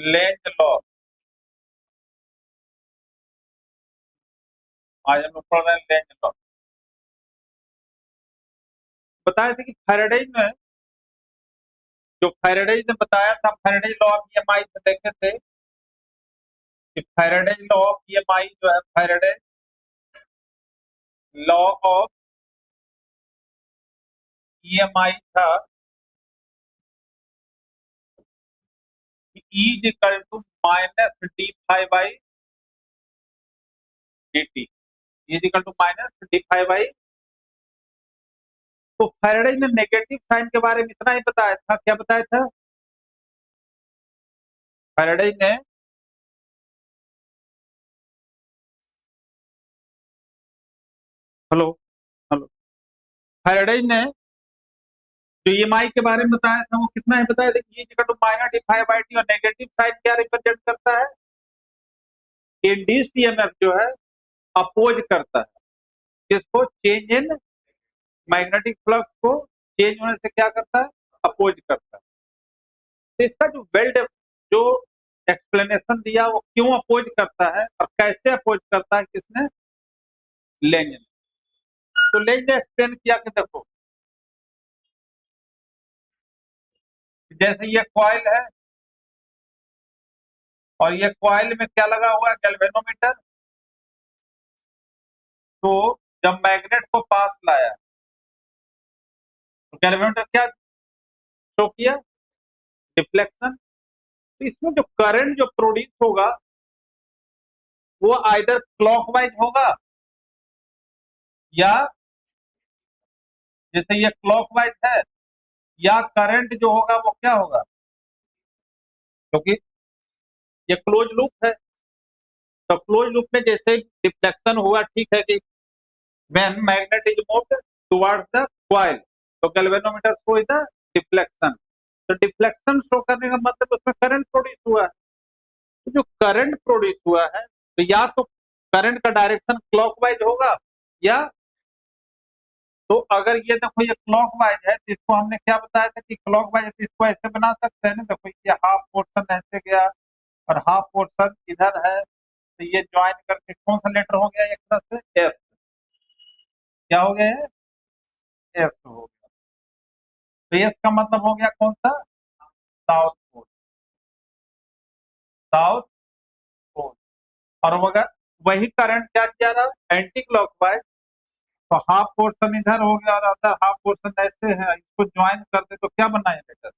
Lenz law. आज हम लोग पढ़ रहे हैं लेंज लॉ। बताए थे कि फैराडे ने, जो फैराडे ने बताया था, फैराडे लॉ ऑफ ईएमआई में देखे थे कि फैराडे लॉ ऑफ ईएमआई जो है, फैराडे लॉ ऑफ ईएमआई था कि E is equal to minus d phi by D t. E is equal to minus d phi by. तो फैराडे ने नेगेटिव साइन के बारे में इतना ही बताया था। क्या बताया था फैराडे ने? Hello, hello. फैराडे ने जो ईएमआई के बारे में बताया था वो कितना ही बताया था कि E equal to minus d phi by t. और नेगेटिव साइन क्या रिप्रेजेंट करता है? इंड्यूस्ड ईएमएफ जो है अपोज करता है किसको? चेंज इन मैग्नेटिक फ्लक्स को चेंज होने से क्या करता है? अपोज करता है। तो इसका जो जो एक्सप्लेनेशन दिया वो क्यों अपोज करता है और कैसे अपोज करता है, किसने? लेंज ने। तो लेंज ने एक्सप्लेन किया कि देखो, जैसे ये कॉइल है और ये कॉइल में क्या लगा हुआ है? गैल्वेनोमीटर। तो जब मैग्नेट को पास लाया तो गैल्वेनोमीटर क्या शो किया? डिफ्लेक्शन। तो इसमें जो करंट जो प्रोड्यूस होगा वो आइदर क्लॉकवाइज होगा, या जैसे ये क्लॉकवाइज है, या करंट जो होगा वो क्या होगा? क्योंकि ये क्लोज लूप है, तो क्लोज लूप में जैसे डिफ्लेक्शन हुआ, ठीक है कि when magnet is moved towards the coil, तो गैल्वेनोमीटर शो द डिफ्लेक्शन। तो डिफ्लेक्शन शो करने का मतलब उसमें करंट प्रोड्यूस हुआ है। तो जो करंट प्रोड्यूस हुआ है, तो या तो करंट का डायरेक्शन क्लॉकवाइज होगा, या तो अगर ये देखो ये क्लॉकवाइज है तो इसको हमने क्या बताया था कि क्लॉकवाइज है, तो इसको ऐसे बना सकते हैं ना। देखो ये हाफ पोर्शन ऐसे गया और हाफ पोर्शन इधर है, तो ये ज्वाइन करके कौन सा लेटर हो गया? एक तरह से एस। क्या हो गया? एस हो गया। तो एस का मतलब हो गया कौन सा? South pole. South pole. और अगर वही करंट क्या किया रहा? Anti clockwise. तो हाफ पोर्शन इधर हो गया और अदर हाफ पोर्शन ऐसे है, इसको ज्वाइन कर दे तो क्या बना है लेटर?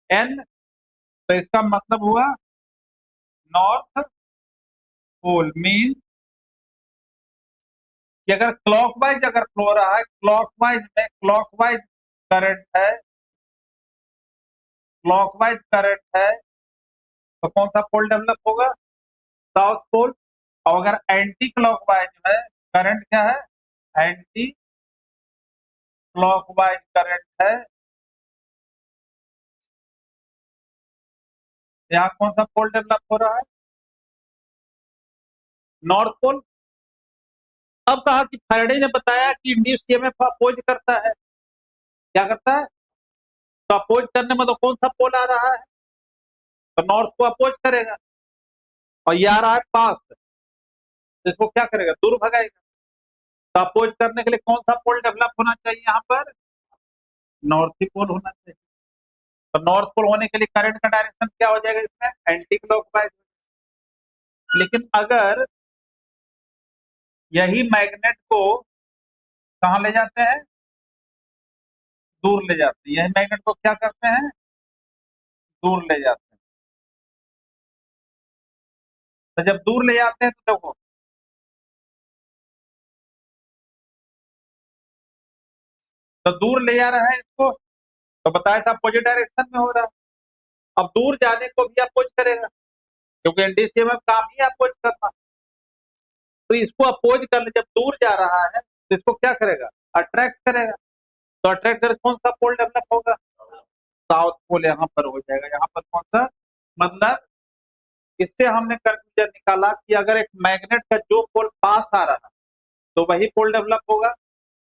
एन। तो इसका मतलब हुआ नॉर्थ पोल। मीन कि अगर क्लॉकवाइज अगर फ्लो रहा है, क्लॉकवाइज में क्लॉकवाइज करंट है, क्लॉकवाइज करंट है, तो कौन सा पोल डेवलप होगा? South pole. और अगर एंटी क्लॉकवाइज है, करंट क्या है? एंटी क्लॉकवाइज करंट है, यहाँ कौन सा पोल डेवलप हो रहा है? North pole. अब कहा कि फैराडे ने बताया कि इंड्यूस्ड ईएमएफ अपोज करता है। क्या करता है? तो अपोज करने में तो कौन सा पोल आ रहा है? तो नॉर्थ को अपोज करेगा। और ये आ रहा है पास, तो इसको क्या करेगा? दूर भगाएगा। तो अपोज करने के लिए कौन सा पोल डेवलप होना चाहिए? यहाँ पर नॉर्थ ही पोल होना चाहिए। तो नॉर्थ पोल होने के लिए करंट का डायरेक्शन क्या हो जाएगा? इसमें एंटी क्लॉकवाइज। लेकिन अगर यही मैग्नेट को कहाँ ले जाते हैं? दूर ले जाते हैं। यही मैग्नेट को क्या करते हैं? दूर ले जाते हैं। तो जब दूर ले जाते हैं तो देखो, तो दूर ले जा रहा है इसको, तो बताया था अपोजिट डायरेक्शन में हो रहा है। अब दूर जाने को भी अपोज करेगा, क्योंकि एनडीसी में काम ही अपोज करना। तो इसको अपोज करने, जब दूर जा रहा है तो इसको क्या करेगा? अट्रैक्ट करेगा। तो अट्रैक्ट कर कौन सा पोल डेवलप होगा? साउथ पोल यहाँ पर हो जाएगा। यहाँ पर कौन सा? मतलब इससे हमने कंक्लूजन निकाला कि अगर एक मैग्नेट का जो पोल पास आ रहा है तो वही पोल डेवलप होगा,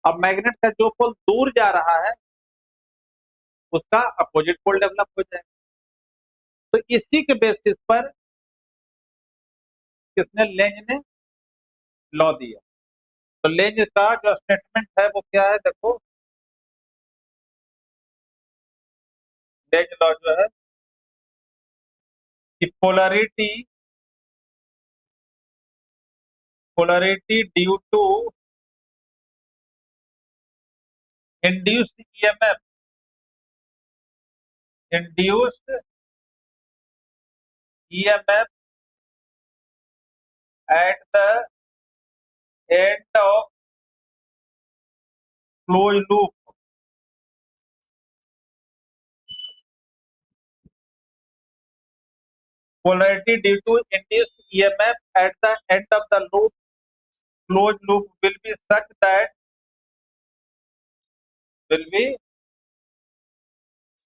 अब मैग्नेट का जो पोल दूर जा रहा है उसका अपोजिट पोल डेवलप हो जाएगा। तो इसी के बेसिस पर किसने, लेंज ने लॉ दिया। तो लेंज का जो स्टेटमेंट है वो क्या है, देखो लेंज लॉ जो है कि polarity due to induced EMF, induced EMF at the end of closed loop, polarity due to induced EMF at the end of the loop, closed loop will be such that will be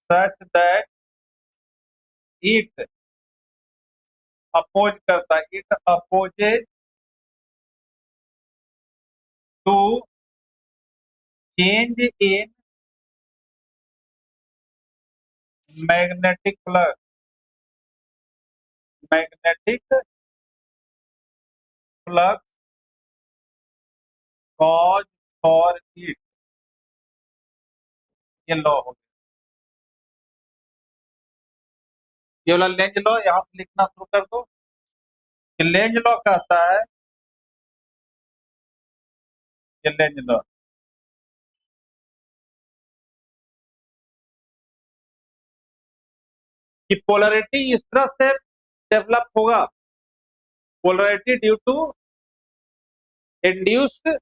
such that it oppose करता, it opposes to change in magnetic flux, magnetic flux cause for it, ये law हो गया। ये वाला Lenz law यहां से लिखना शुरू कर दो कि लेंज लॉ कहता है, ये लेंज लॉ कि पोलरिटी इस तरह से डेवलप होगा, polarity due to induced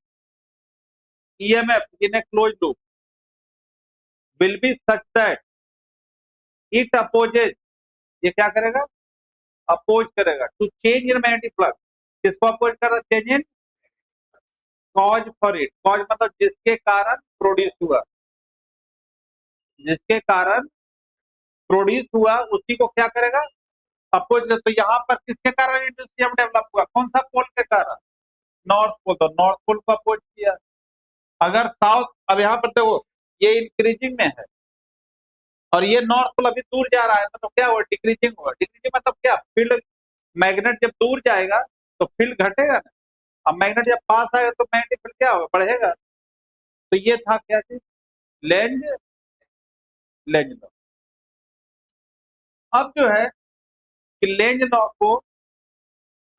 EMF in a close loop will be such that it opposes, ये क्या करेगा, अपोज करेगा to change in magnetic flux, किसको अपोज कर रहा, change in cause for it, cause मतलब जिसके कारण प्रोड्यूस हुआ, जिसके कारण प्रोड्यूस हुआ उसी को क्या करेगा, अपोज कर। तो यहाँ पर किसके कारण इंडस्ट्रियम डेवलप हुआ, कौन सा पोल के कारण, नॉर्थ पोल, तो नॉर्थ पोल को अपोज किया। अगर साउथ, अब यहाँ पर देखो ये इंक्रीजिंग में है और ये नॉर्थ पोल अभी दूर जा रहा है, तो क्या हुआ, डिक्रीजिंग हुआ। डिक्रीजिंग मतलब क्या, फील्ड, मैग्नेट जब दूर जाएगा तो फील्ड घटेगा ना, अब मैग्नेट जब पास आएगा तो मैग्नेटिक फील्ड क्या होगा, बढ़ेगा। तो ये था क्या चीज, लेंज लेंज लॉ। अब जो है कि लेंज लॉ को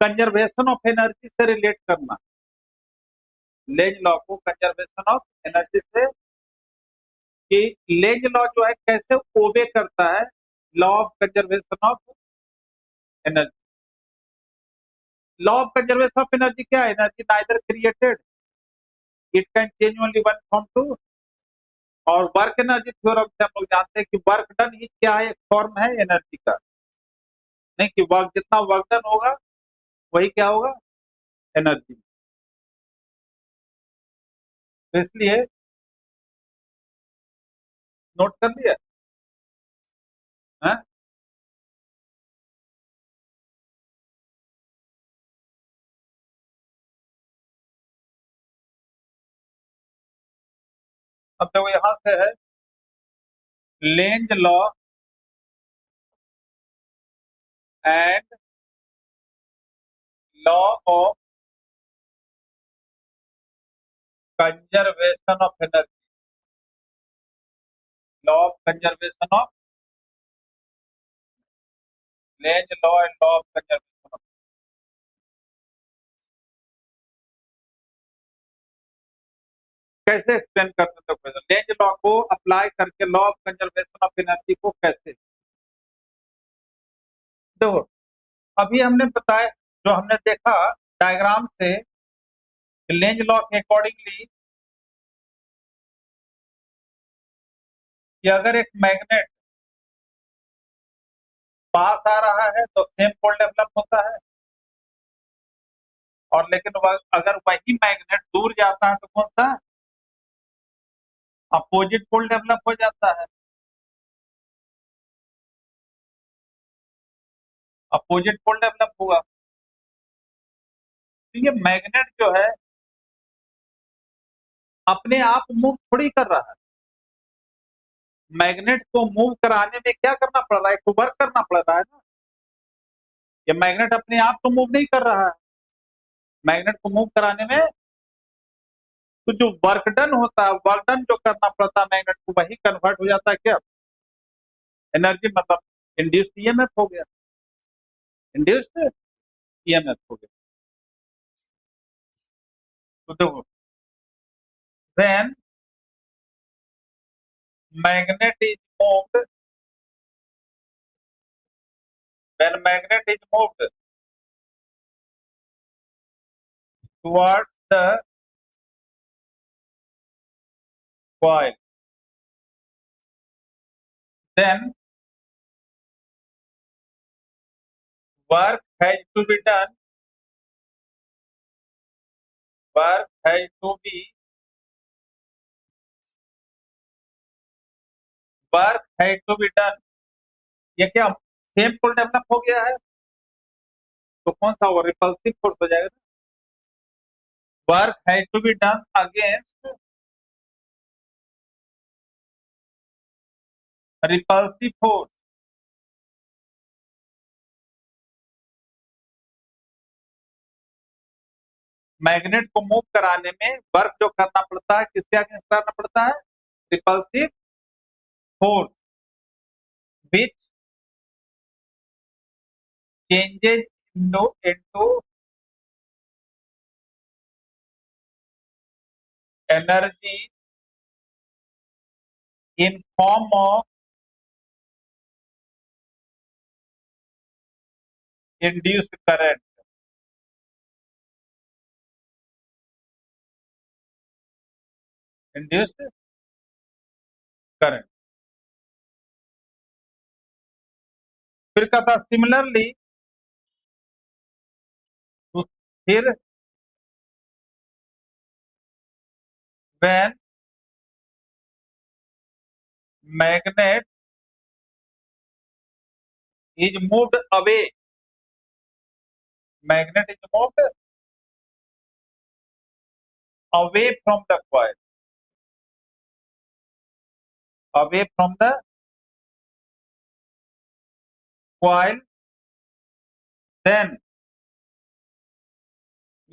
कंजर्वेशन ऑफ एनर्जी से रिलेट करना, लेंज लॉ को कंजर्वेशन ऑफ एनर्जी से, कि लेंज लॉ जो है कैसे ओबे करता है law of conservation of energy. Law of conservation of energy क्या है, energy neither created, it can change only one from to, और वर्क एनर्जी थ्योरम से हम लोग जानते हैं कि वर्क डन ही क्या है, एक फॉर्म है एनर्जी का, नहीं कि वर्क, जितना वर्क डन होगा वही क्या होगा, एनर्जी। तो इसलिए नोट कर लिया है। अब देखो यहां से है Lenz law and law of conservation of energy, law of conservation of, Lenz law and law of conservation of, कैसे एक्सप्लेन करते थे, लेंज लॉ को अप्लाई करके law of conservation of energy को कैसे, देखो अभी हमने बताया, जो हमने देखा डायग्राम से, लेंज लॉ के अकॉर्डिंगली कि अगर एक मैग्नेट पास आ रहा है तो सेम पोल डेवलप होता है, और लेकिन अगर वही मैग्नेट दूर जाता है तो कौन सा, अपोजिट पोल डेवलप हो जाता है, अपोजिट पोल डेवलप हुआ। तो ये मैग्नेट जो है अपने आप मूव थोड़ी कर रहा है, मैग्नेट को मूव कराने में क्या करना पड़ रहा है, एक वर्क करना पड़ रहा है ना। ये मैग्नेट अपने आप तो मूव नहीं कर रहा है, मैग्नेट को मूव कराने में तो जो वर्क डन होता है, वर्क डन जो करना पड़ता है मैग्नेट को, वही कन्वर्ट हो जाता है क्या, एनर्जी, मतलब इंड्यूस्ड ईएमएफ हो गया, इंड्यूस्ड ईएमएफ हो गया। तो देखो, when magnet is moved, when magnet is moved towards the coil, then work has to be done, work has to be, work has to be done। ये क्या same pole develop हो गया है, तो कौन सा वो रिपल्सिव फोर्स हो जाएगा, work has to be done against repulsive force. Magnet को मूव कराने में वर्क जो करना पड़ता है, किसके अगेंस्ट करना पड़ता है, repulsive force, which changes into energy in form of induced current, induced current। फिर कहता सिमिलरली, फिर when magnet is moved away, magnet is moved away from the coil, away from the coil, then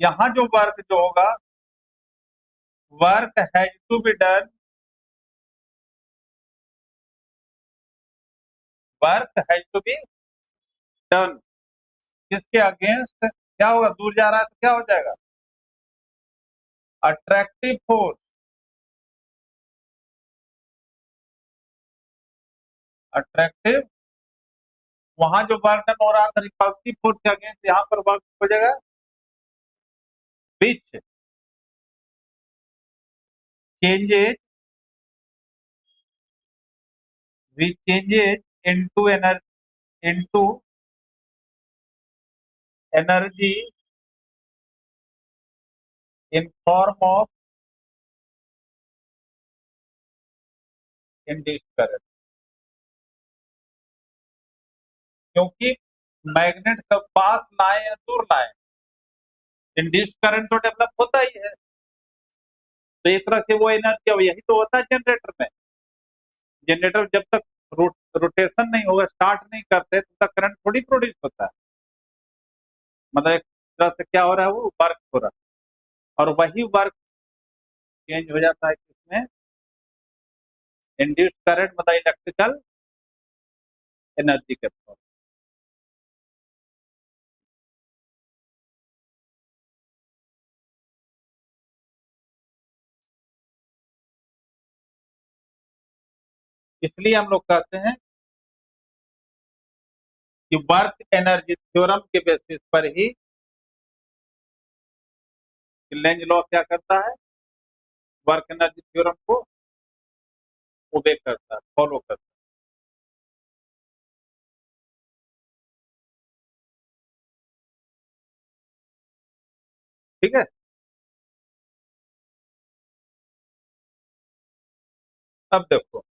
यहां जो work जो होगा, work has to be done, work has to be done किसके against, क्या होगा, दूर जा रहा है तो क्या हो जाएगा, अट्रैक्टिव फोर्स, अट्रैक्टिव, वहां जो वर्क डन हो रहा था रिपल्सिव फोर्स के अगेंस्ट, यहाँ पर वर्क हो जाएगा विच changes, which changes into energy, into energy in form of induced current. क्योंकि मैग्नेट का पास लाए या दूर लाए, इंड्यूस्ड करंट तो डेवलप होता ही है, तो एक तरह से वो एनर्जी, अब यही तो होता है जनरेटर में, जनरेटर जब तक रोटेशन नहीं होगा, स्टार्ट नहीं करते, तब तक करंट थोड़ी प्रोड्यूस होता है, मतलब एक तरह से क्या हो रहा है, वो वर्क हो रहा है, और वही वर्क चेंज हो जाता है किसमें, इंड्यूस्ड करंट, मतलब इलेक्ट्रिकल एनर्जी के थ्रू। इसलिए हम लोग कहते हैं कि वर्क एनर्जी थ्योरम के बेसिस पर ही लेंज लॉ क्या करता है, वर्क एनर्जी थ्योरम को ओबे करता है, फॉलो करता है। ठीक है, अब देखो,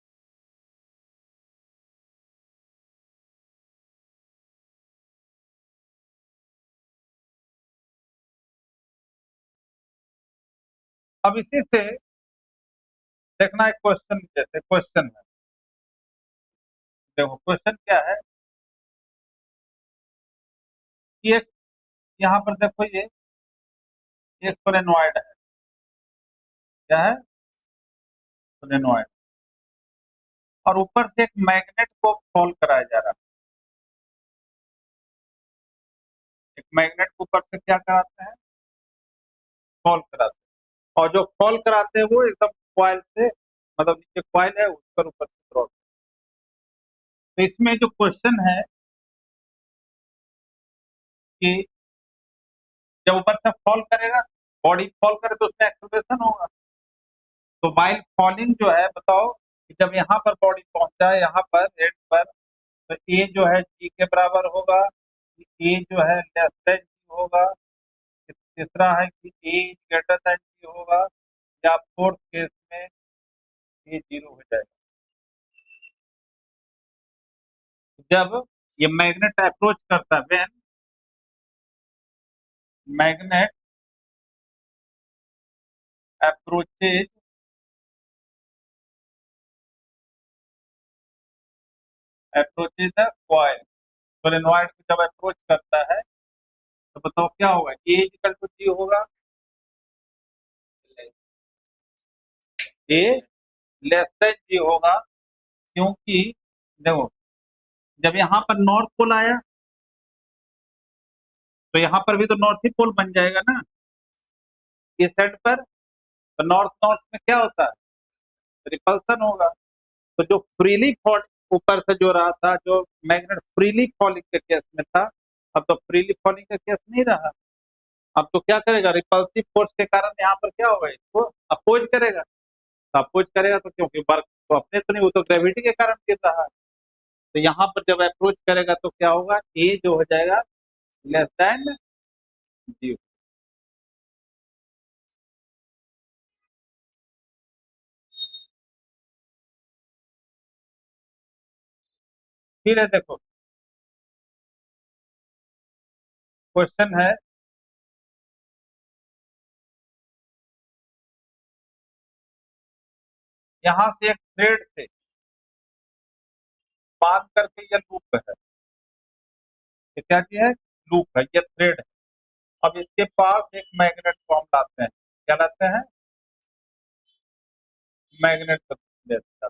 अब इसी से देखना एक क्वेश्चन, जैसे क्वेश्चन है देखो क्वेश्चन क्या है कि एक यहाँ पर देखो ये एक सोलेनोइड है। क्या है? सोलेनोइड। और ऊपर से एक मैग्नेट को सॉल्व कराया जा रहा है। एक मैग्नेट को ऊपर से क्या कराते हैं? सॉल्व कराते हैं। और जो सॉल्व कराते हैं वो एकदम कॉइल से, मतलब नीचे कॉइल है उस पर ऊपर से ड्रॉ। तो इसमें जो क्वेश्चन है कि जब ऊपर से फॉल करेगा, बॉडी फॉल करे तो उसमें एक्सेलरेशन होगा। तो वाइल फॉलिंग जो है बताओ कि जब यहाँ पर बॉडी पहुंचा है, यहाँ पर हेड पर, तो ए जो है जी के बराबर होगा, ए जो है लेस देन जी होगा, तीसरा है कि ए ग्रेटर देन जी होगा, या फोर्थ केस में ए जीरो हो जाएगा। जब ये मैग्नेट अप्रोच करता है, when magnet approaches approaches the coil, solenoid को जब अप्रोच करता है तो बताओ क्या होगा? ए इक्वल टू जी होगा, ए लेस देन जी होगा, क्योंकि देखो जब यहाँ पर नॉर्थ पोल आया तो यहाँ पर भी तो नॉर्थ ही पोल बन जाएगा ना इस साइड पर। तो नॉर्थ नॉर्थ में क्या होता है? रिपल्सन होगा। तो जो फ्रीली फॉल ऊपर से जो रहा था, जो मैग्नेट फ्रीली फॉलिंग के केस में था, अब तो फ्रीली फॉलिंग का केस नहीं रहा। अब तो क्या करेगा? रिपल्सिव फोर्स के कारण यहाँ पर क्या होगा? इसको अपोज करेगा। तो अपोज करेगा तो क्योंकि वर्क तो अपने तो नहीं, वो तो ग्रेविटी के कारण गिर रहा है। तो यहाँ पर जब अप्रोच करेगा तो क्या होगा? ए जो हो जाएगा लेस देन जी। फिर है देखो क्वेश्चन है, यहाँ से एक थ्रेड से बांध करके ये लूप है। ये क्या चीज है? लूप है, ये थ्रेड है। अब इसके पास एक मैग्नेट को हम लाते हैं। क्या लाते हैं? मैग्नेट को लेते हैं।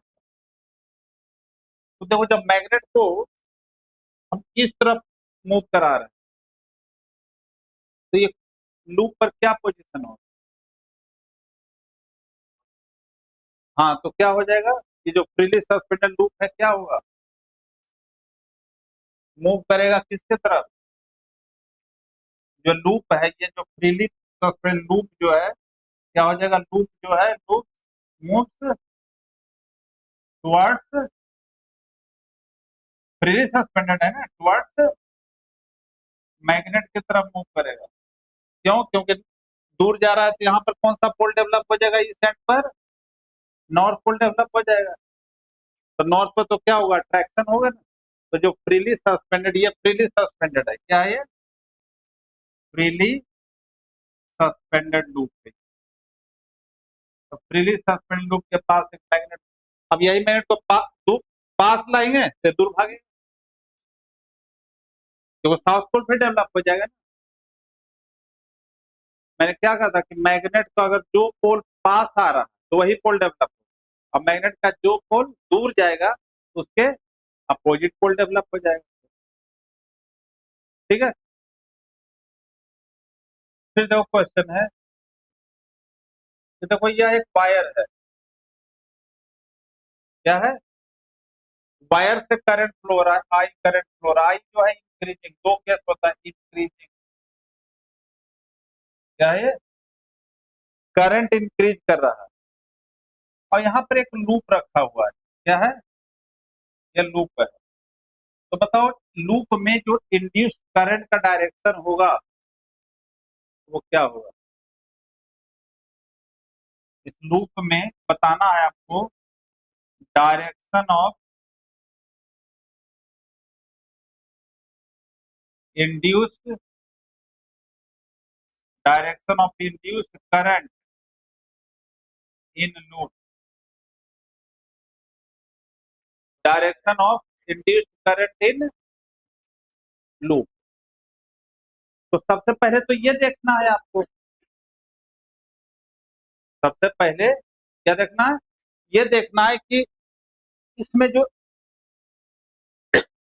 तो देखो जब मैग्नेट को हम इस तरफ मूव करा रहे हैं तो ये लूप पर क्या पोजीशन होगा? हाँ, तो क्या हो जाएगा? ये जो फ्रीली सस्पेंडेड लूप है क्या होगा? मूव करेगा किसके तरफ? जो लूप है, ये जो फ्रीली सस्पेंड लूप जो है क्या हो जाएगा? लूप जो है, loop moves towards, freely suspended है ना, टुवर्ड्स मैग्नेट की तरफ मूव करेगा। क्यों? क्योंकि दूर जा रहा है तो यहाँ पर कौन सा पोल डेवलप हो जाएगा? इस साइड पर नॉर्थ पोल डेवलप हो जाएगा। तो नॉर्थ पर तो क्या होगा? अट्रैक्शन होगा ना। तो जो फ्रीली सस्पेंडेड, ये फ्रीली सस्पेंडेड है, क्या है? फ्रीली सस्पेंडेड लूप है। तो फ्रीली सस्पेंडेड लूप के पास एक मैग्नेट, अब यही मैग्नेट को पास लाएंगे तो दूर भागेंगे, तो वो साउथ पोल फिर डेवलप हो जाएगा ना। मैंने क्या कहा था कि मैग्नेट को अगर जो पोल पास आ रहा है तो वही पोल डेवलप होगा, और मैग्नेट का जो पोल दूर जाएगा उसके अपोजिट पोल डेवलप हो जाएगा। ठीक है। फिर देखो क्वेश्चन है कि देखो यह एक वायर है। क्या है? वायर से करंट फ्लो हो रहा है, आई करंट फ्लो हो रहा है। आई जो है इंक्रीजिंग, दो केस होता है, इंक्रीजिंग, क्या है? करंट इंक्रीज कर रहा है। और यहाँ पर एक लूप रखा हुआ है। क्या है? ये लूप है। तो बताओ लूप में जो इंड्यूस्ड करंट का डायरेक्शन होगा वो क्या होगा? इस लूप में बताना है आपको direction of induced, direction of induced current in loop, direction of induced current in loop. तो सबसे पहले तो ये देखना है आपको, सबसे पहले क्या देखना है, ये देखना है कि इसमें जो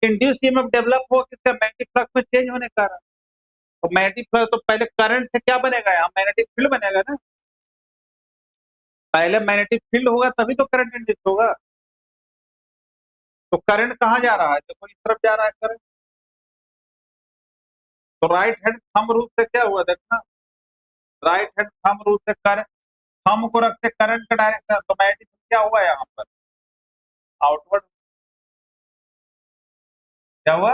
इंड्यूस ईएमएफ डेवलप हो किसका, मैग्नेटिक फ्लक्स में चेंज होने का कारण। तो मैग्नेटिक फ्लक्स तो पहले करंट से क्या बनेगा, यहाँ मैग्नेटिक फील्ड बनेगा ना, पहले मैग्नेटिक फील्ड होगा तभी तो करंट इंड्यूस होगा। तो करंट कहाँ जा रहा है, देखो इस तरफ जा रहा है करंट। तो राइट हैंड थंब रूल से क्या हुआ देखना, राइट हैंड थंब रूल से करंट, थंब को रखते करंट का डायरेक्शन, तो मैग्नेटिक क्या हुआ यहाँ पर, आउटवर्ड, क्या हुआ,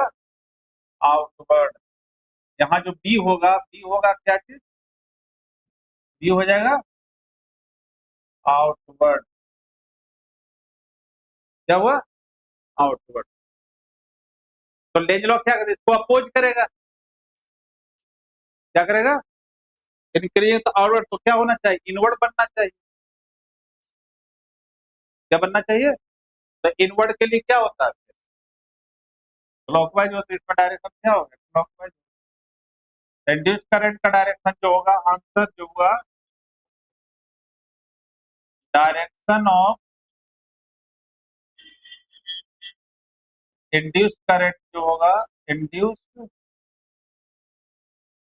आउटवर्ड। यहाँ जो बी होगा क्या चीज, बी हो जाएगा आउटवर्ड, क्या हुआ, आउटवर्ड। तो लेंज लॉ क्या करेगा, इसको अपोज करेगा, क्या करेगा, इंक्रीजिंग तो आउटवर्ड, तो क्या होना चाहिए, इनवर्ड बनना चाहिए, क्या बनना चाहिए। तो इनवर्ड के लिए क्या होता है, क्लॉकवाइज होता है, इसका डायरेक्शन क्या होगा, क्लॉकवाइज। इंड्यूस करंट का डायरेक्शन जो होगा, आंसर जो हुआ, डायरेक्शन ऑफ इंड्यूस करंट जो होगा, इंड्यूस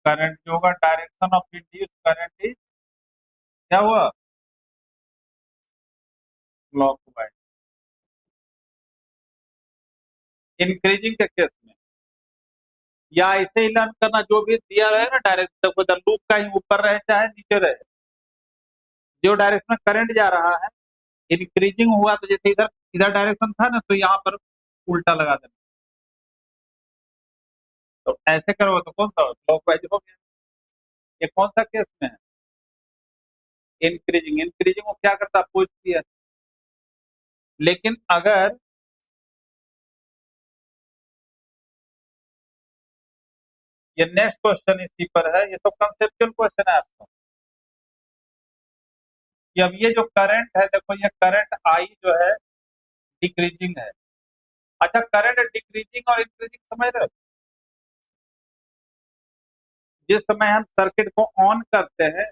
करंट जो होगा, direction of induce current is क्या हुआ, क्लॉकवाइज। इंक्रीजिंग के केस में या ऐसे ही लर्न करना, जो भी दिया रहे ना डायरेक्शन, लूप का ही ऊपर रहे चाहे नीचे रहे, जो डायरेक्शन में करंट जा रहा है, इंक्रीजिंग हुआ तो जैसे इधर इधर डायरेक्शन था ना, तो यहाँ पर उल्टा लगा देना। तो ऐसे करोगे तो कौन सा क्लॉकवाइज हो गया। ये कौन सा केस में है, इंक्रीजिंग, इंक्रीजिंग को क्या करता है, अपोज किया। लेकिन अगर ये नेक्स्ट क्वेश्चन इसी पर है, ये तो कंसेप्चुअल क्वेश्चन है आपका, कि अब ये जो करंट है, देखो ये करंट आई जो है डिक्रीजिंग है। अच्छा, करंट डिक्रीजिंग और इंक्रीजिंग समझ रहे हो, जिस समय हम सर्किट को ऑन करते हैं,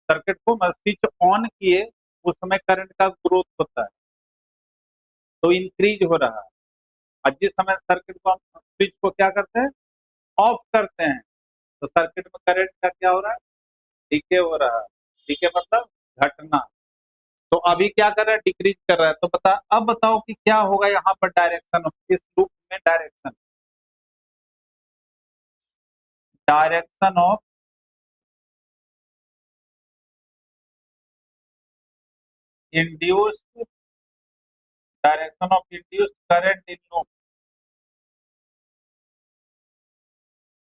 सर्किट को स्विच ऑन किए, उस समय करंट का ग्रोथ होता है, तो इंक्रीज हो रहा है। और जिस समय सर्किट को हम स्विच को क्या करते हैं, ऑफ करते हैं, तो सर्किट में करंट का क्या हो रहा है, डीके हो रहा है। डीके मतलब घटना। तो अभी क्या कर रहा है, डिक्रीज कर रहा है। तो अब बताओ कि क्या होगा यहाँ पर, डायरेक्शन इस लूप में, direction of induced, direction of induced current in loop,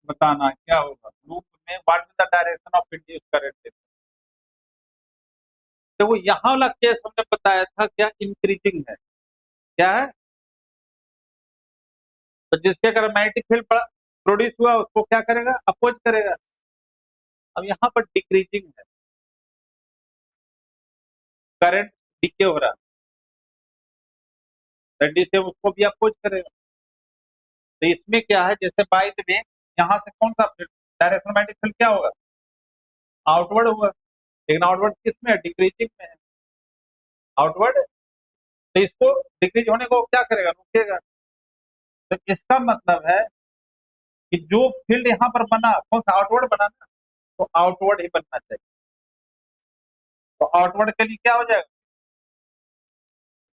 बताना क्या होगा लूप में, what is the direction of induced current. तो वो यहाँ वाला केस हमने बताया था क्या, इंक्रीजिंग है, क्या है, तो जिसके अगर मैग्नेटिक फील्ड प्रोड्यूस हुआ उसको क्या करेगा, अपोज करेगा। अब यहाँ पर डिक्रीजिंग है, करंट डीके हो रहा है, से उसको भी अपोज करेगा। तो इसमें क्या है, जैसे बाई द वे यहाँ से कौन सा फील्ड, डायरेक्शन मैग्नेटिक फील्ड क्या होगा, आउटवर्ड होगा, लेकिन आउटवर्ड किस में है, डिक्रीजिंग में है, आउटवर्ड। तो इसको डिक्रीज होने को क्या करेगा, रुकेगा। तो इसका मतलब है कि जो फील्ड यहाँ पर बना, कौन सा, आउटवर्ड बना ना, तो आउटवर्ड ही बनना चाहिए। तो आउटवर्ड के लिए क्या हो जाएगा,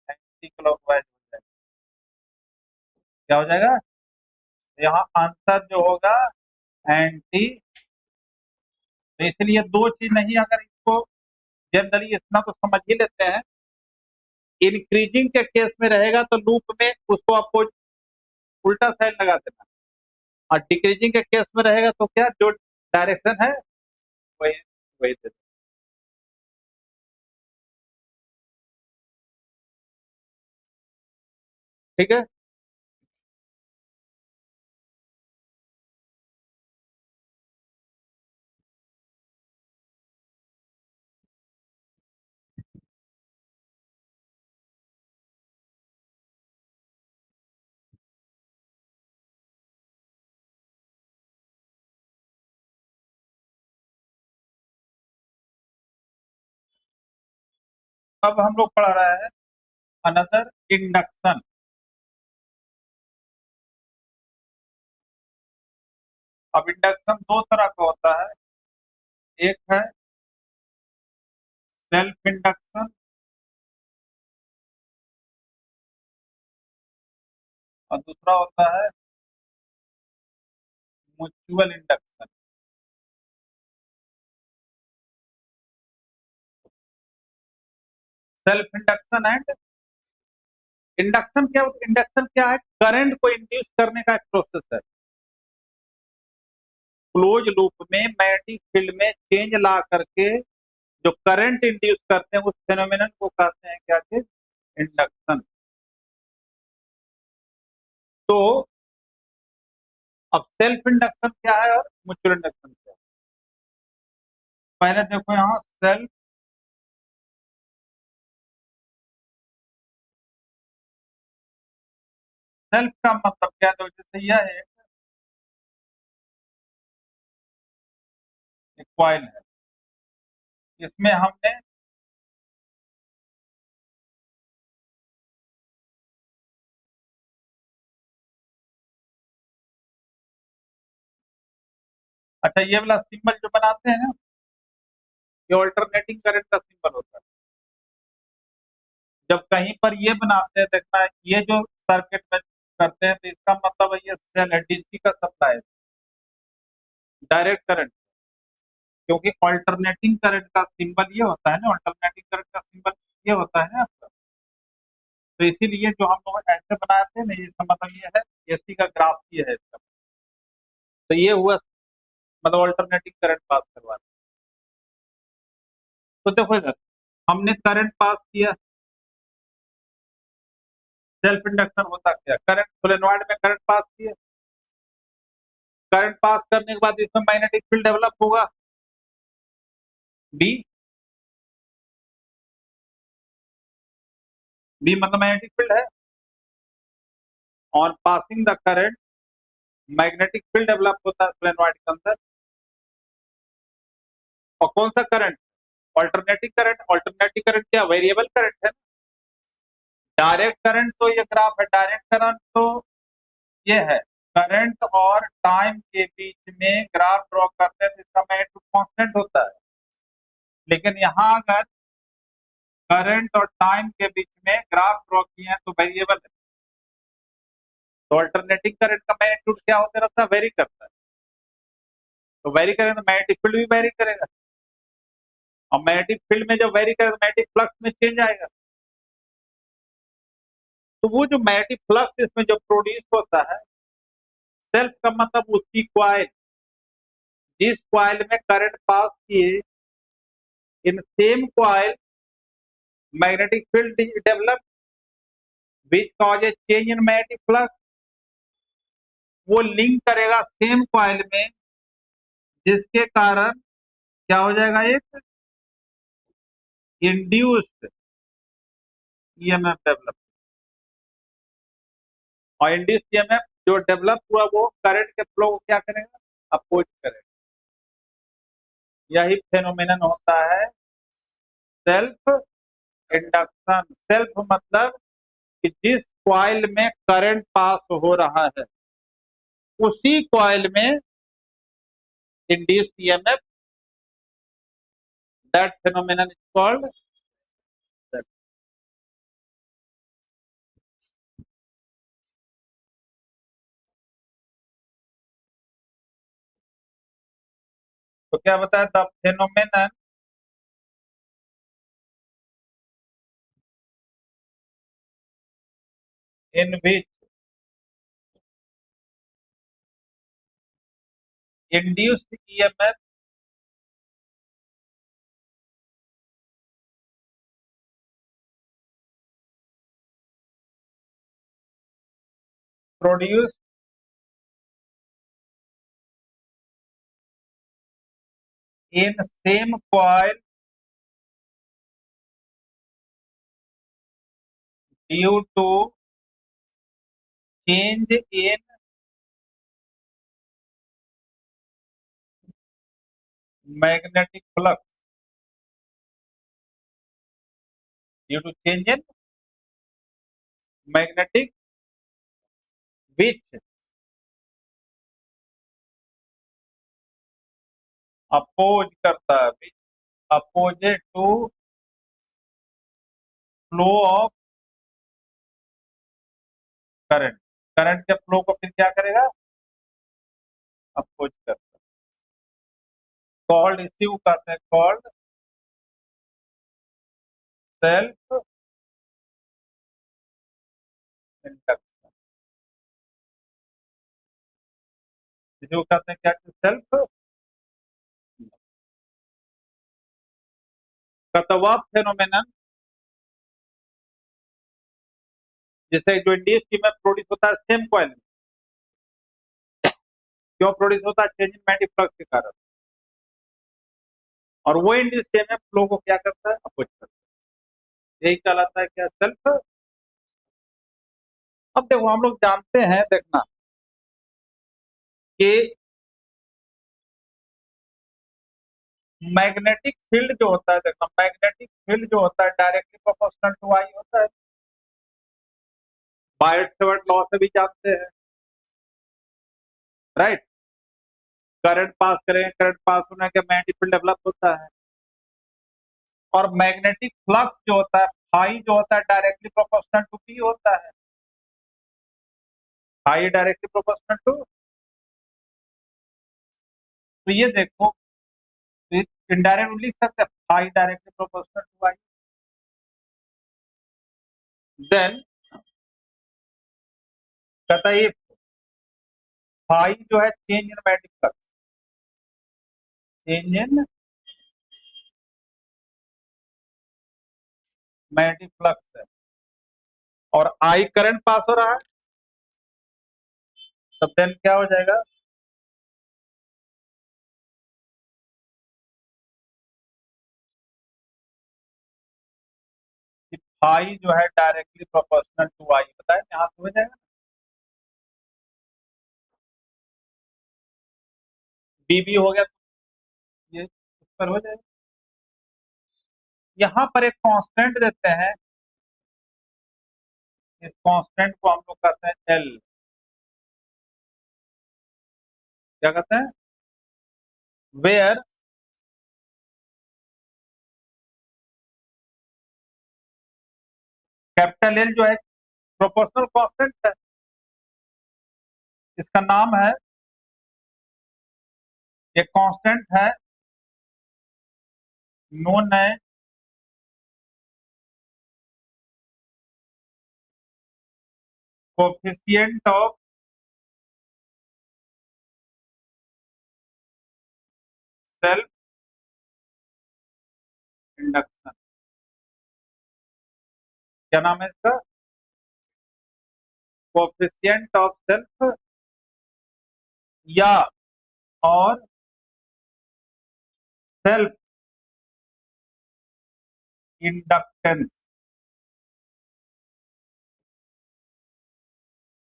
एंटी क्लॉकवाइज हो जाएगा, क्या हो जाएगा, यहाँ आंसर जो होगा एंटी। तो इसलिए दो चीज नहीं, अगर इसको जनरली इतना तो समझ ही लेते हैं, इंक्रीजिंग के केस में रहेगा तो लूप में उसको आपको उल्टा साइड लगा देना, और डिक्रीजिंग के केस में रहेगा तो क्या, जो डायरेक्शन है वही वही दे देना। ठीक है। अब हम लोग पढ़ रहे हैं अनदर इंडक्शन। अब इंडक्शन दो तरह का होता है, एक है सेल्फ इंडक्शन और दूसरा होता है mutual induction. Self induction and induction क्या होता है? इंडक्शन क्या है? करंट को इंड्यूस करने का एक प्रोसेस है। क्लोज लूप में मैग्नेटिक फील्ड में चेंज ला करके जो करंट इंड्यूस करते हैं उस फेनोमेनन को कहते हैं क्या चीज? इंडक्शन। तो अब सेल्फ इंडक्शन क्या है और म्यूचुअल इंडक्शन क्या है? पहले देखो यहाँ सेल्फ, सेल्फ का मतलब क्या है? तो जैसे यह है एक कॉइल है, इसमें हमने अच्छा ये वाला सिंबल जो बनाते हैं ना, ये ऑल्टरनेटिंग करंट का सिंबल होता है। जब कहीं पर ये बनाते हैं, देखना ये जो सर्किट में करते हैं तो इसका मतलब है ये सेल है, डीसी का सप्लाई है, डायरेक्ट करंट। क्योंकि ऑल्टरनेटिंग करंट का सिंबल ये होता है ना, ऑल्टरनेटिंग करंट का सिंबल ये होता है ना आपका। तो इसीलिए जो हम लोग ऐसे बनाते हैं ना, इसका मतलब ये है, एसी का ग्राफ ये है इसका। तो ये हुआ मतलब ऑल्टरनेटिंग करंट पास करवा। तो देखो इधर हमने करंट पास किया। सेल्फ इंडक्शन होता क्या? करंट सोलेनोइड में करंट पास किया, करंट पास करने के बाद इसमें मैग्नेटिक फील्ड डेवलप होगा, बी। बी मतलब मैग्नेटिक फील्ड है। On passing the current magnetic field develop होता है सोलेनोइड के अंदर। और कौन सा current? Alternating current. Alternating current क्या? वेरिएबल करंट है। डायरेक्ट करंट तो ये ग्राफ है, डायरेक्ट करंट तो ये है। करंट और टाइम के बीच में ग्राफ ड्रॉ करते हैं तो इसका मैग्नीट्यूड कांस्टेंट होता है। लेकिन यहाँ अगर करंट और टाइम के बीच में ग्राफ ड्रॉ किए हैं तो वेरिएबल है। तो अल्टरनेटिंग करंट का मैग्नीट्यूड क्या होता रहता है? वेरी करता है। तो वेरी करें तो मैग्नेटिक फील्ड भी वेरी करेगा, और मैग्नेटिक फील्ड में जब वेरी करेगा तो मैग्नेटिक फ्लक्स में चेंज आएगा। तो वो जो मैग्नेटिक फ्लक्स इसमें जो प्रोड्यूस होता है, सेल्फ का मतलब उसकी क्वाइल, जिस क्वाइल में करंट पास किए, in same coil magnetic field develop which cause A change in magnetic flux. वो लिंक करेगा सेम क्वाइल में, जिसके कारण क्या हो जाएगा? एक इंड्यूस्ड ईएमएफ डेवलप। और इंड्यूस्ड ईएमएफ जो डेवलप हुआ वो करंट के फ्लो को क्या करेगा? अपोज करेगा। यही फेनोमेनन होता है सेल्फ इंडक्शन। सेल्फ मतलब कि जिस कॉइल में करंट पास हो रहा है उसी कॉइल में induced EMF, that phenomenon is called. तो क्या बताया? The phenomenon in which induced EMF produce in same coil due to change in magnetic flux. Due to change in magnetic which oppose करता है, which opposite to flow of current. Current के flow को फिर क्या करेगा, oppose करता है। Called, इसी को कहते हैं कॉल्ड सेल्फ इंडक्शन। इसी को कहते हैं क्या, सेल्फ। कतवा फेनोमेनन, जैसे जो इंड्यूस में प्रोड्यूस होता है सेम कॉइल, क्यों प्रोड्यूस होता है, चेंज इन मैग्नेटिक फ्लक्स के कारण। और वो इंड्यूस में फ्लो को क्या करता है, अपोज करता है। यही कहलाता है क्या, सेल्फ। अब देखो हम लोग जानते हैं, देखना कि मैग्नेटिक फील्ड जो होता है, देखना मैग्नेटिक फील्ड जो होता है डायरेक्टली प्रोपोर्शनल टू आई होता है। बायट-सेवर्ट लॉ से भी जानते हैं, राइट। करंट पास करेंगे, करंट पास होने के मैग्नेटिक फील्ड डेवलप होता है। और मैग्नेटिक फ्लक्स जो होता है, फाई जो होता है डायरेक्टली प्रोपोर्शनल टू पी होता है। फाई डायरेक्टली प्रोपोर्शनल टू, तो ये देखो इनडायरेक्ट लिख सकते हैं, phi directly proportional to I. Then कहता है ये फाई जो है change in magnetic flux, change in magnetic flux है। और आई करंट पास हो रहा है, तब देन क्या हो जाएगा, कि फाई जो है डायरेक्टली प्रोपोर्शनल टू आई, बताए यहां से हो जाएगा। बीबी हो गया, तो ये उस पर हो जाएगा। यहां पर एक कांस्टेंट देते हैं, इस कांस्टेंट को हम लोग कहते हैं एल। क्या कहते हैं, वेयर कैपिटल एल जो है प्रोपोर्शनल कांस्टेंट है। इसका नाम है, एक कांस्टेंट है नोन है कोफिशिएंट ऑफ सेल्फ इंडक्शन। क्या नाम है इसका, कोफिशिएंट ऑफ सेल्फ, या और self inductance.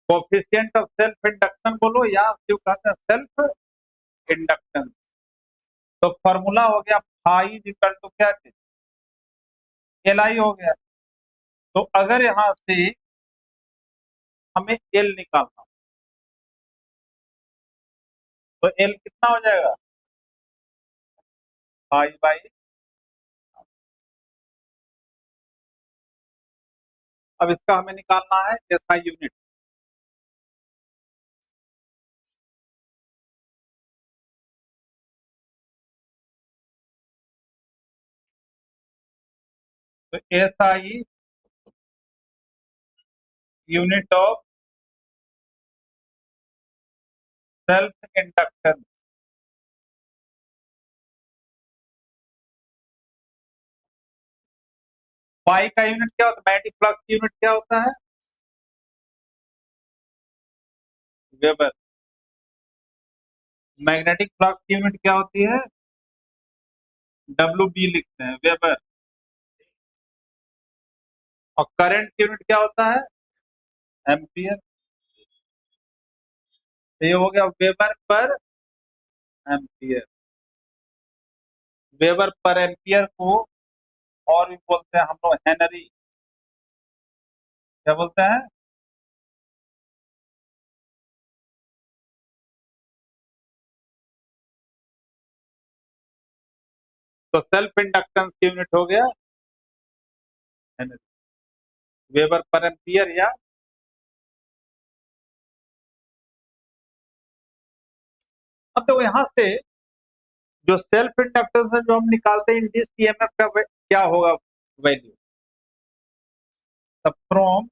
Coefficient of self induction बोलो, या क्यों कहते हैं सेल्फ इंडक्टेंस। तो फॉर्मूला हो गया फाई इक्वल टू क्या चीज, एल आई हो गया। तो अगर यहां से हमें एल निकालना, तो एल कितना हो जाएगा, फाई बाई। अब इसका हमें निकालना है एसआई यूनिट। तो SI unit of self inductance. Pi का यूनिट क्या होता है, मैग्नेटिक फ्लक्स की यूनिट क्या होता है, वेबर। मैग्नेटिक फ्लक्स की यूनिट क्या होती है, डब्ल्यू बी लिखते हैं, वेबर। और करंट की यूनिट क्या होता है, एम्पियर। तो ये हो गया वेबर पर एम्पियर। वेबर पर एम्पियर को और भी बोलते हैं हम लोग हेनरी, क्या बोलते हैं? तो सेल्फ इंडक्टेंस की यूनिट हो गया हेनरी, वेबर पर एम्पियर या। अब तो यहाँ से जो सेल्फ इंडक्टेंस है जो हम निकालते हैं इंड्यूस्ड ईएमएफ का क्या होगा वैल्यू, तब from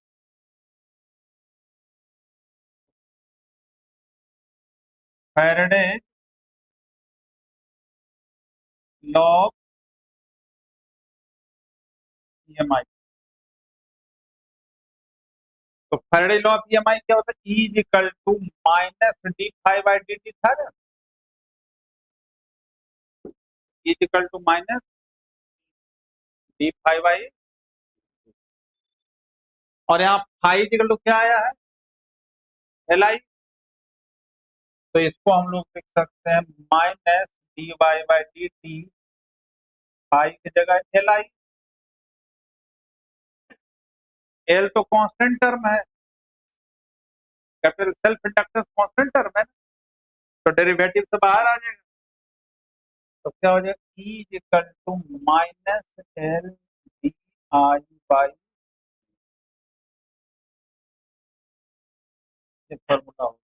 Faraday law of EMI. तो फैराडे लॉ ऑफ ईएमआई क्या होता है? E is equal to minus d phi by D t था ना, E is equal to minus d phi by, और यहाँ फाइव इज इक्वल टू क्या आया है? L I. तो इसको हम लोग लिख सकते हैं minus d phi by D t, phi की जगह एल आई। एल तो कांस्टेंट टर्म है, capital self inductance constant term है, तो डेरिवेटिव से बाहर आ जाएगा। तो क्या हो जाएगा? E is equal to minus L D I by, ये फॉर्मूला हो।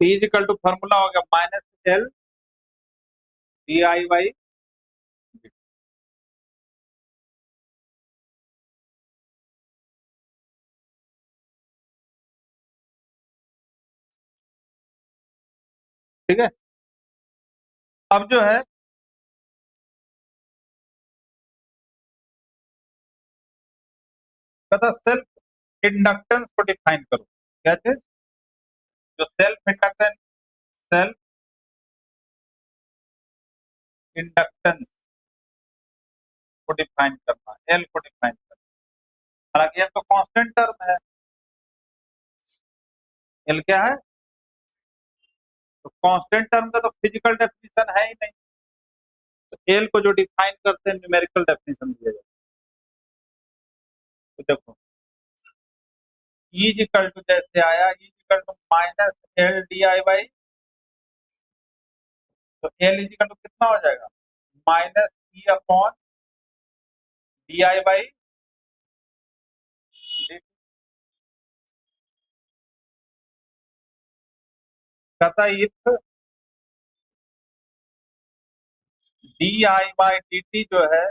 तो E is equal to formula हो गया minus L D I by, ठीक है। अब जो है कहता सेल्फ इंडक्टेंस को डिफाइन करो, क्या चीज? जो सेल्फ इंडक्टेंस, सेल्फ इंडक्टेंस को डिफाइन करना, एल को डिफाइन करना। हालांकि ये तो कांस्टेंट टर्म है, एल क्या है? तो कांस्टेंट टर्म का तो फिजिकल डेफिनेशन है ही नहीं, तो एल को जो डिफाइन करते हैं न्यूमेरिकल डेफिनेशन दिया जाता है। तो देखो ई इक्वल टू जैसे आया, E equal to minus L D I by, तो एल इक्वल टू कितना हो जाएगा? Minus E upon D I by D. कहता if D I by D T जो है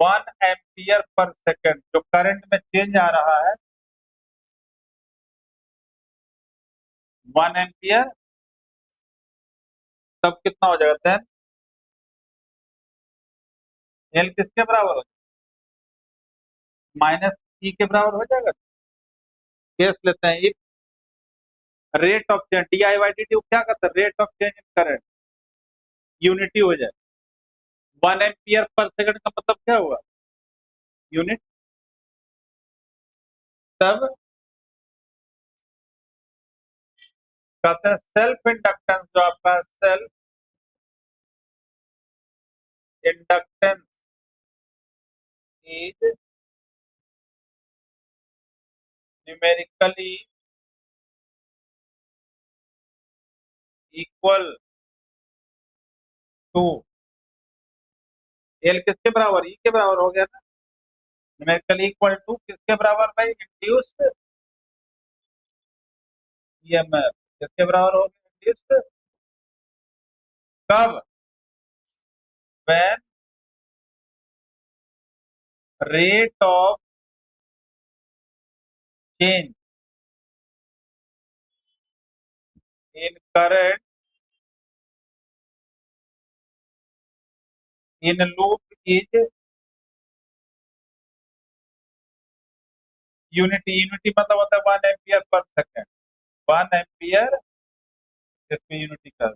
1 एम्पियर पर सेकेंड, जो करंट में चेंज आ रहा है 1 एम्पियर, तब कितना हो जाएगा? देन एल किसके बराबर हो जाएगा? माइनस ई के बराबर हो जाएगा। केस लेते हैं, if rate of change D I by D T क्या करता है? Rate of change in current unity हो जाए, 1 एम्पियर पर सेकंड का मतलब क्या हुआ? यूनिट। तब कहते हैं सेल्फ इंडक्टेंस, जो आपका self inductance is numerically equal to L किसके बराबर? ई के बराबर हो गया ना। न्यूमेरिकली इक्वल टू किसके बराबर भाई? इंड्यूस्ड ईएमएफ किसके बराबर हो गया? इंड्यूस्ड कब? When rate of change in current in loop is unity मतलब होता है 1 एम्पियर पर सेकेंड, 1 एम्पियर, इसमें यूनिटी का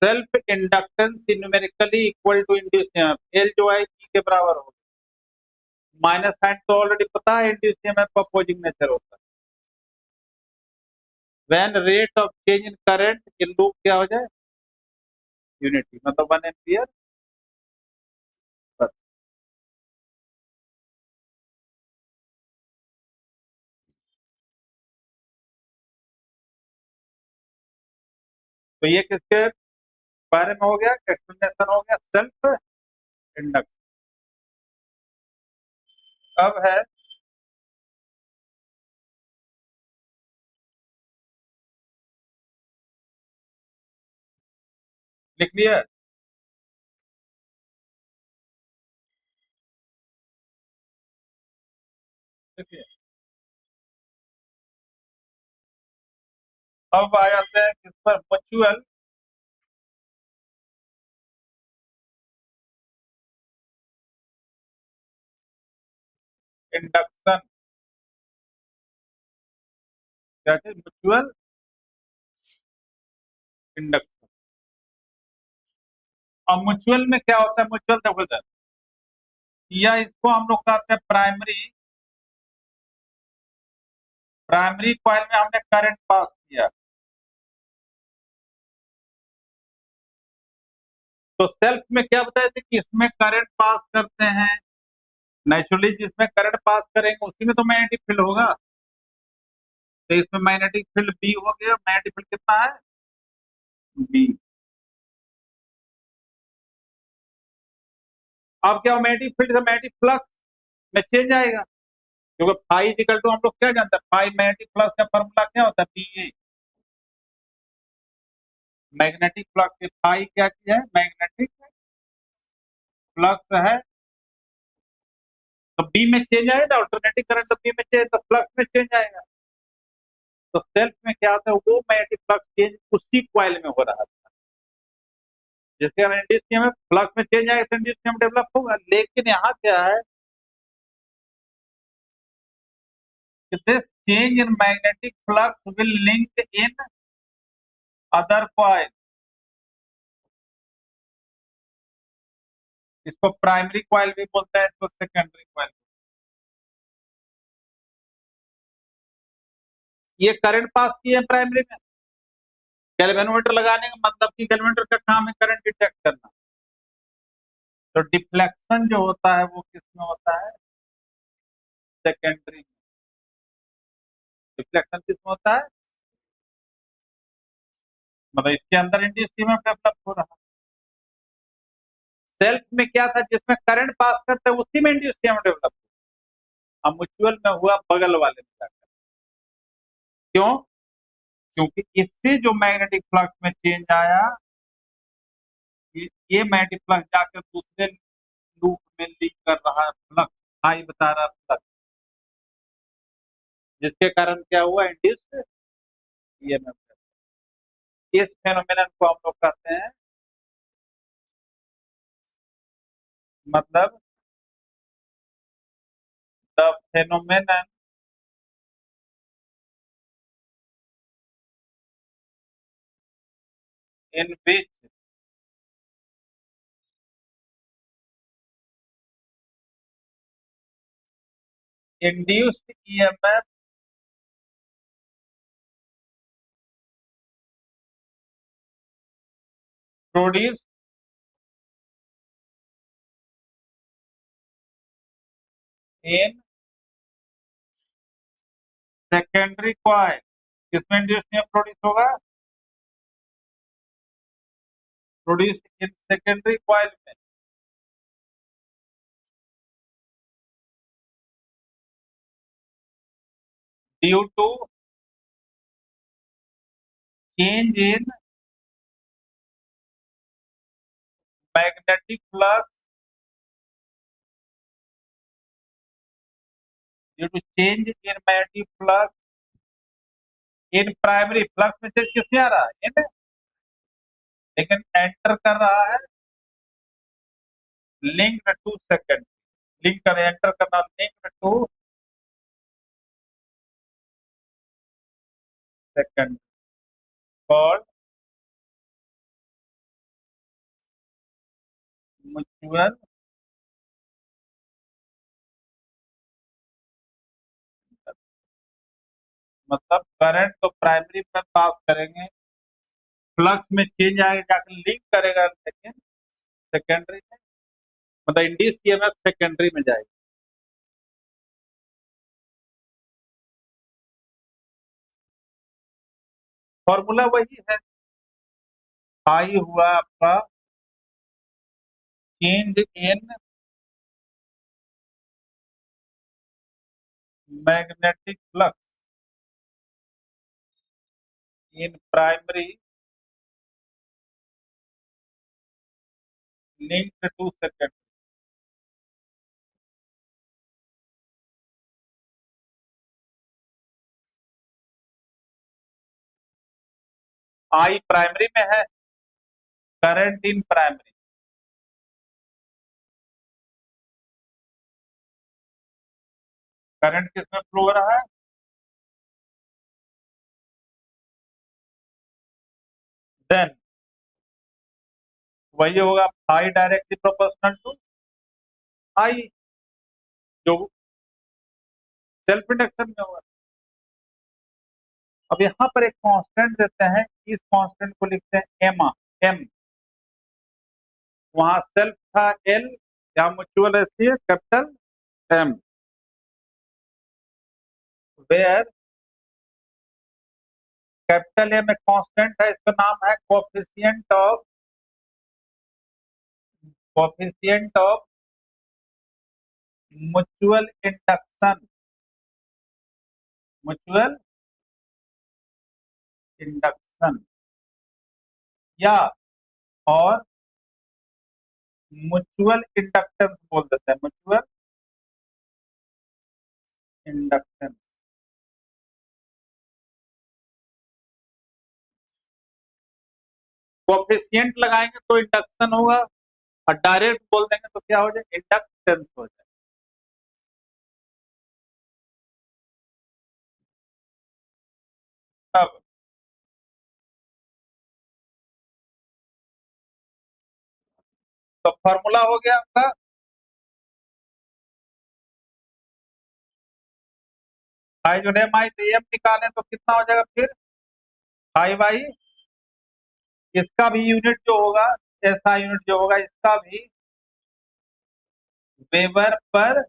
self inductance numerically equal to induce L जो है ई के बराबर होगा। माइनस साइन तो ऑलरेडी पता है, इंड्यूस ईएमएफ अपोजिंग नेचर होता है। When rate of change in current in loop क्या हो जाए, यूनिटी मतलब 1 एम्पियर पर। तो ये किसके बारे में हो गया, एक्सप्लेनेशन हो गया सेल्फ इंडक्टेंस। अब है लिख लिया, देखिए अब आ जाते हैं किस पर, म्यूचुअल इंडक्शन। क्या है म्यूचुअल इंडक्शन। अब म्यूचुअल में क्या होता है, म्यूचुअल देखो, या इसको हम लोग कहते हैं प्राइमरी, प्राइमरी कॉइल में हमने करंट पास किया, तो सेल्फ में क्या बताए थे कि इसमें करंट पास करते हैं, नेचुरली जिसमें करंट पास करेंगे उसी में तो मैग्नेटिक फील्ड होगा। तो इसमें मैग्नेटिक फील्ड बी हो गया, मैग्नेटिक फील्ड कितना है, बी। अब क्या मैग्नेटिक फील्ड से मैग्नेटिक फ्लक्स में चेंज आएगा, क्योंकि फाई इक्वल टू हम लोग क्या जानते हैं, फाई मैग्नेटिक फ्लक्स का फॉर्मूला क्या होता है, बी ए। मैग्नेटिक फ्लक्स फाई क्या चीज है, मैग्नेटिक फ्लक्स है, तो बी में चेंज आएगा, ऑल्टरनेटिंग करंट तो बी में चेंज, तो फ्लक्स में चेंज आएगा। तो सेल्फ में क्या होता है, वो मैग्नेटिक फ्लक्स चेंज उसी कॉइल में हो रहा था, जिसके कारण इंड्यूस में फ्लक्स में चेंज आएगा तो इंड्यूस डेवलप होगा। लेकिन यहाँ क्या है कि this change in magnetic flux will link in other coil, इसको प्राइमरी कॉइल भी बोलते हैं, इसको सेकेंडरी कॉइल। ये करंट पास किए हैं प्राइमरी में, गैल्वेनोमीटर लगाने का मतलब कि गैल्वेनोमीटर का काम है करंट डिटेक्ट करना। तो डिफ्लेक्शन जो होता है वो किसमें होता है, सेकेंडरी। डिफ्लेक्शन किसमें होता है, मतलब इसके अंदर इंड्यूस ईएमएफ डेवलप हो रहा है। सेल्फ में क्या था, जिसमें करंट पास करते हैं उसी में इंड्यूस ईएमएफ डेवलप। अब म्यूचुअल में हुआ बगल वाले में जाकर, क्यों, क्योंकि इससे जो मैग्नेटिक फ्लक्स में चेंज आया, ये मैग्नेटिक फ्लक्स जाकर दूसरे लूप में लीक कर रहा है फ्लक्स, आई बता रहा है फ्लक्स, जिसके कारण क्या हुआ, इंड्यूस ईएमएफ। इस फेनोमेनन को हम लोग कहते हैं, मतलब the phenomenon in which induced EMF produced in secondary coil, किसमें इंड्यूस्ड ईएमएफ प्रोड्यूस होगा, प्रोड्यूस्ड इन सेकेंडरी कॉइल में, due to change in magnetic flux, due to change in magnetic flux in primary, flux में से किसमें आ रहा है, इन, लेकिन enter कर रहा है लिंक टू सेकेंड, लिंक करें, एंटर करना, link to second called mutual मतलब करंट तो प्राइमरी में पास करेंगे, फ्लक्स में चेंज आएगा, जाकर लिंक करेगा सेकेंडरी में, मतलब इंड्यूस ईएमएफ सेकेंडरी में जाएगा। फॉर्मूला वही है, आई हुआ आपका change in magnetic flux in primary linked to secondary. I primary में है, करंट इन प्राइमरी, करंट किसमें फ्लो हो रहा है, देन वही होगा I directly proportional to I, जो सेल्फ इंडक्शन में होगा। अब यहाँ पर एक कांस्टेंट देते हैं, इस कांस्टेंट को लिखते हैं एम, एम, वहां सेल्फ था एल, यहाँ म्यूचुअल ऐसी है capital M, where capital M एक कांस्टेंट है, इसका नाम है coefficient of mutual induction, mutual induction या और म्यूचुअल इंडक्टेंस बोल देते हैं, म्यूचुअल इंडक्टेंस। कोफिशिएंट लगाएंगे तो इंडक्शन होगा, और डायरेक्ट बोल देंगे तो क्या हो जाए, इंडक्टेंस हो जाए। अब तो फॉर्मूला हो गया आपका, आई जो एम आई, तो एम निकालें तो कितना हो जाएगा फिर, आई बाई, इसका भी यूनिट जो होगा, ऐसा यूनिट जो होगा इसका भी वेबर पर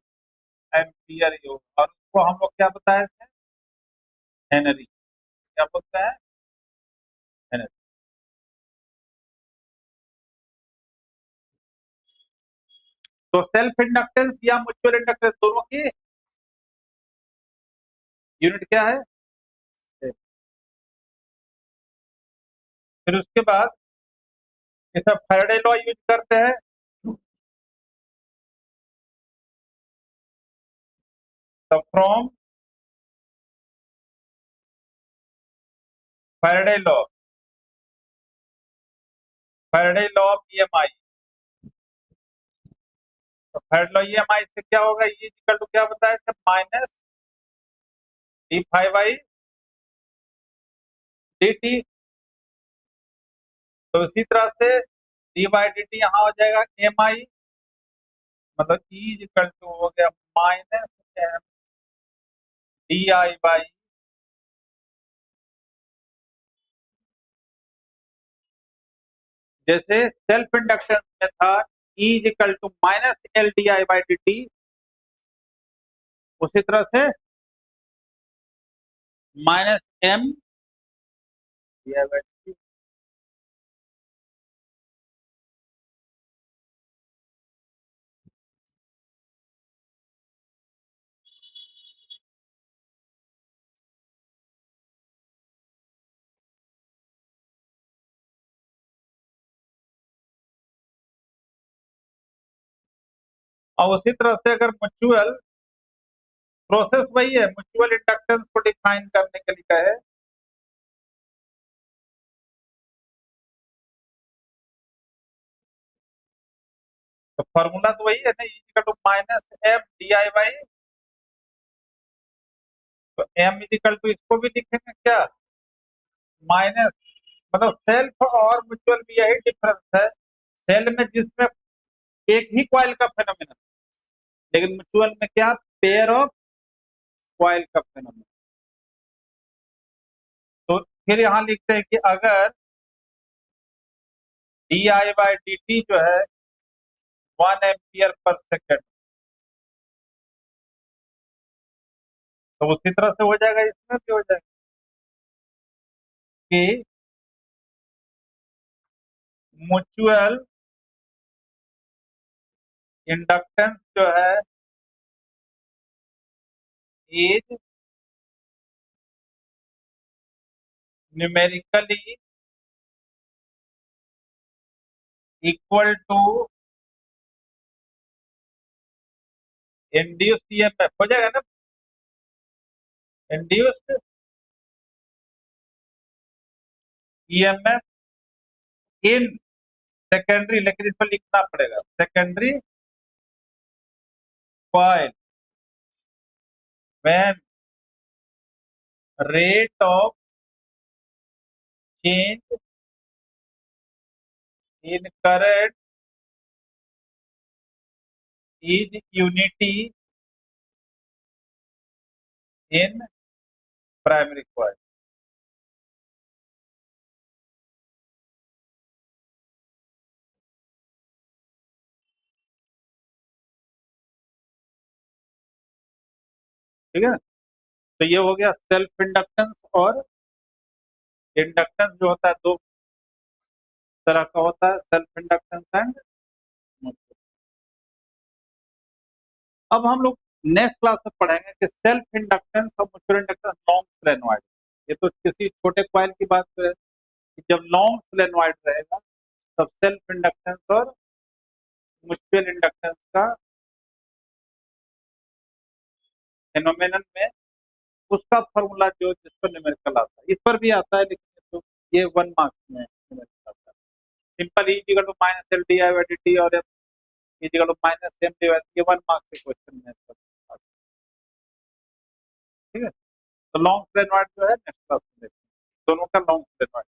एम्पियर ही होगा, और उसको हम लोग क्या बताए थे, हेनरी, क्या बोलते हैं, हेनरी। तो सेल्फ इंडक्टेंस या म्यूचुअल इंडक्टेंस दोनों की यूनिट क्या है, फिर उसके बाद इसमें फैराडे लॉ यूज करते हैं, तो from Faraday law, Faraday law of EMI, तो फैराडे लॉ ईएमआई से क्या होगा, ई इक्वल टू क्या बताया थे, minus d phi by D T, तो इसी तरह से डी बाई डी टी यहाँ हो जाएगा एम आई, मतलब ई इक्वल टू हो गया minus M d I by, जैसे सेल्फ इंडक्टेंस में था E equal to minus L D I by D t, उसी तरह से minus M d I by D T. और उसी तरह से अगर म्यूचुअल, प्रोसेस वही है, म्यूचुअल इंडक्टेंस को डिफाइन करने के लिए कहे, तो फॉर्मूला तो वही है ना, equal to minus M d I by, तो एम इक्वल टू इसको भी लिखेंगे क्या, माइनस, मतलब सेल्फ और म्यूचुअल में यही डिफरेंस है, सेल में जिसमें एक ही कॉइल का फेनोमेनन, लेकिन म्यूचुअल में क्या, पेयर ऑफ कॉइल का फेनोमेनन। तो फिर यहां लिखते हैं कि अगर D I by D T जो है 1 एम्पियर पर सेकेंड, तो उसी तरह से हो जाएगा, इसमें भी हो जाएगा कि म्यूचुअल इंडक्टेंस जो है is numerically equal to induced EMF, हो जाएगा ना, इंड्यूस्ड ईएमएफ इन सेकेंडरी, लेकिन इस पर लिखना पड़ेगा secondary coil when rate of change in current is unity in primary coil. ठीक है, तो ये हो गया सेल्फ इंडक्टेंस और इंडक्टेंस, जो होता है दो तरह का होता है, सेल्फ इंडक्टेंस एंड म्यूचुअल। अब हम लोग नेक्स्ट क्लास में पढ़ेंगे कि सेल्फ इंडक्टेंस और म्यूचुअल इंडक्टेंस लॉन्ग सोलेनोइड। ये तो किसी छोटे कॉइल की बात है कि जब लॉन्ग सोलेनोइड रहेगा तब सेल्फ इंडक्टेंस और म्यूचुअल इंडक्टेंस का फेनोमेनन में उसका फॉर्मूला जो जिस पर न्यूमेरिकल आता है, इस पर भी आता है, लेकिन तो ये 1 मार्क्स में न्यूमेरिकल आता है। Simple equal to minus L D I by D T और equal to minus M D, ये 1 मार्क्स के क्वेश्चन में सब। ठीक है, तो लॉन्ग सोलेनोइड जो है नेक्स्ट क्लास में देखते हैं, दोनों का लॉन्ग सोलेनोइड।